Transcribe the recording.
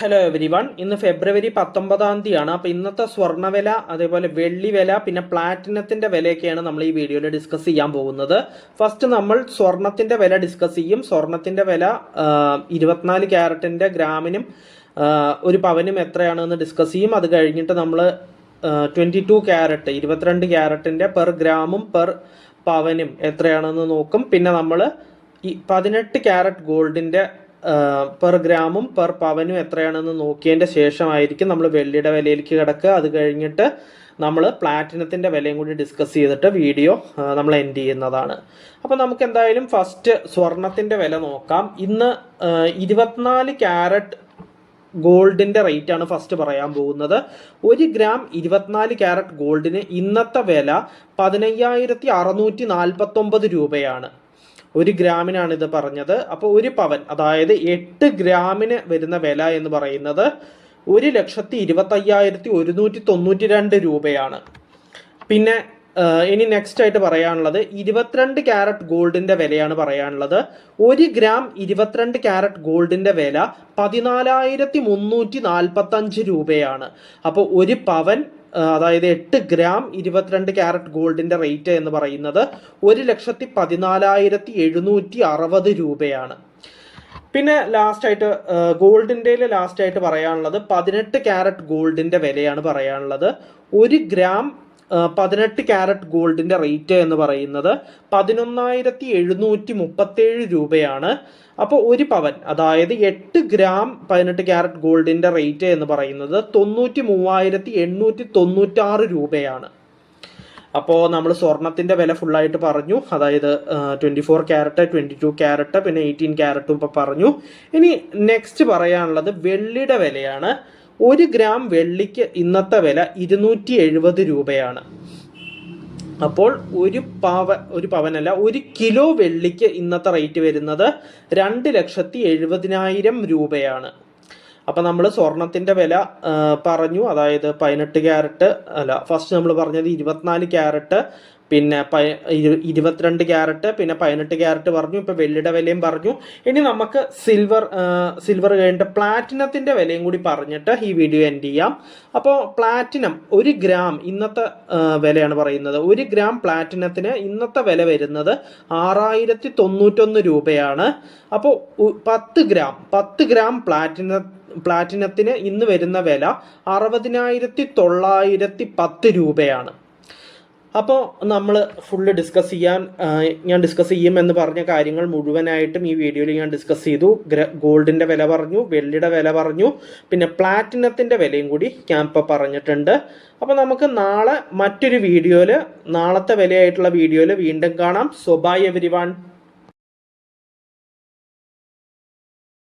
Hello every one. ഇന്ന് ഫെബ്രുവരി 19 അപ്പോൾ ഇന്നത്തെ സ്വർണ്ണവില, അതേപോലെ വെള്ളി വില, പിന്നെ പ്ലാറ്റിനത്തിൻ്റെ വിലയൊക്കെയാണ് നമ്മൾ ഈ വീഡിയോയിൽ ഡിസ്കസ് ചെയ്യാൻ പോകുന്നത്. ഫസ്റ്റ് നമ്മൾ സ്വർണത്തിൻ്റെ വില ഡിസ്കസ് ചെയ്യും. സ്വർണത്തിൻ്റെ വില 24 ക്യാരറ്റിൻ്റെ ഗ്രാമിനും ഒരു പവനും എത്രയാണെന്ന് ഡിസ്കസ് ചെയ്യും. അത് കഴിഞ്ഞിട്ട് നമ്മൾ 22 ക്യാരറ്റ് 22 ക്യാരറ്റിൻ്റെ പെർ ഗ്രാമും പെർ പവനും എത്രയാണെന്ന് നോക്കും. പിന്നെ നമ്മൾ ഈ 18 ക്യാരറ്റ് ഗോൾഡിൻ്റെ പെർ ഗ്രാമും പെർ പവനും എത്രയാണെന്ന് നോക്കിയതിൻ്റെ ശേഷമായിരിക്കും നമ്മൾ വെള്ളിയുടെ വിലയിലേക്ക് കിടക്കുക. അത് കഴിഞ്ഞിട്ട് നമ്മൾ പ്ലാറ്റിനത്തിൻ്റെ വിലയും കൂടി ഡിസ്കസ് ചെയ്തിട്ട് വീഡിയോ നമ്മൾ എൻഡ് ചെയ്യുന്നതാണ്. അപ്പോൾ നമുക്ക് എന്തായാലും ഫസ്റ്റ് സ്വർണത്തിൻ്റെ വില നോക്കാം. ഇന്ന് 24 ക്യാരറ്റ് ഗോൾഡിൻ്റെ റേറ്റാണ് ഫസ്റ്റ് പറയാൻ പോകുന്നത്. 1 ഗ്രാം 24 ക്യാരറ്റ് ഗോൾഡിന് ഇന്നത്തെ വില 15,649 രൂപയാണ്. 1 ഗ്രാമിനാണ് ഇത് പറഞ്ഞത്. അപ്പോൾ 1 പവൻ, അതായത് 8 ഗ്രാമിന് വരുന്ന വില എന്ന് പറയുന്നത് 1,25,192 രൂപയാണ്. പിന്നെ ഇനി നെക്സ്റ്റ് ആയിട്ട് പറയാനുള്ളത് 22 ക്യാരറ്റ് ഗോൾഡിൻ്റെ വിലയാണ് പറയാനുള്ളത്. 1 ഗ്രാം 22 ക്യാരറ്റ് ഗോൾഡിൻ്റെ വില 14,345 രൂപയാണ്. അപ്പോൾ 1 പവൻ, അതായത് 8 ഗ്രാം 22 ക്യാരറ്റ് ഗോൾഡിൻ്റെ റേറ്റ് എന്ന് പറയുന്നത് 1,14,760 രൂപയാണ്. പിന്നെ ലാസ്റ്റായിട്ട് ഗോൾഡിൻ്റെ ലാസ്റ്റായിട്ട് പറയാനുള്ളത് 18 ക്യാരറ്റ് ഗോൾഡിൻ്റെ വിലയാണ് പറയാനുള്ളത്. 1 ഗ്രാം 18 ക്യാരറ്റ് ഗോൾഡിൻ്റെ റേറ്റ് എന്ന് പറയുന്നത് 11,737 രൂപയാണ്. അപ്പോൾ 1 പവൻ, അതായത് 8 ഗ്രാം 18 ക്യാരറ്റ് ഗോൾഡിൻ്റെ റേറ്റ് എന്ന് പറയുന്നത് 93,896 രൂപയാണ്. അപ്പോൾ നമ്മൾ സ്വർണത്തിൻ്റെ വില ഫുള്ളായിട്ട് പറഞ്ഞു. അതായത് 24 ക്യാരറ്റ്, 22 ക്യാരറ്റ്, പിന്നെ 18 ക്യാരറ്റും ഇപ്പോൾ പറഞ്ഞു. ഇനി നെക്സ്റ്റ് പറയാനുള്ളത് വെള്ളിയുടെ വിലയാണ്. 1 ഗ്രാം വെള്ളിക്ക് ഇന്നത്തെ വില 270 രൂപയാണ്. അപ്പോൾ ഒരു പവനല്ല, 1 കിലോ വെള്ളിക്ക് ഇന്നത്തെ റേറ്റ് വരുന്നത് 2,70,000 രൂപയാണ്. അപ്പം നമ്മൾ സ്വർണത്തിൻ്റെ വില പറഞ്ഞു. അതായത് 18 ക്യാരറ്റ് അല്ല, ഫസ്റ്റ് നമ്മൾ പറഞ്ഞത് 24 ക്യാരറ്റ്, പിന്നെ 22 ക്യാരറ്റ്, പിന്നെ 18 ക്യാരറ്റ് പറഞ്ഞു. ഇപ്പോൾ വെള്ളിയുടെ വിലയും പറഞ്ഞു. ഇനി നമുക്ക് സിൽവർ കഴിഞ്ഞിട്ട് പ്ലാറ്റിനത്തിൻ്റെ വിലയും കൂടി പറഞ്ഞിട്ട് ഈ വീഡിയോ എൻഡ് ചെയ്യാം. അപ്പോൾ പ്ലാറ്റിനം 1 ഗ്രാം ഇന്നത്തെ വിലയാണ് പറയുന്നത്. 1 ഗ്രാം പ്ലാറ്റിനത്തിന് ഇന്നത്തെ വില വരുന്നത് 6,091 രൂപയാണ്. അപ്പോൾ 10 ഗ്രാം പ്ലാറ്റിനത്തിന് ഇന്ന് വരുന്ന വില 60,910 രൂപയാണ്. അപ്പോൾ നമ്മൾ ഫുള്ള് ഞാൻ ഡിസ്കസ് ചെയ്യുമെന്ന് പറഞ്ഞ കാര്യങ്ങൾ മുഴുവനായിട്ടും ഈ വീഡിയോയിൽ ഞാൻ ഡിസ്കസ് ചെയ്തു. ഗോൾഡിൻ്റെ വില പറഞ്ഞു, വെള്ളിയുടെ വില പറഞ്ഞു, പിന്നെ പ്ലാറ്റിനത്തിൻ്റെ വിലയും കൂടി ഞാൻ ഇപ്പോൾ പറഞ്ഞിട്ടുണ്ട്. അപ്പോൾ നമുക്ക് നാളെ മറ്റൊരു വീഡിയോയിൽ, നാളത്തെ വിലയായിട്ടുള്ള വീഡിയോയിൽ വീണ്ടും കാണാം. So bye everyone.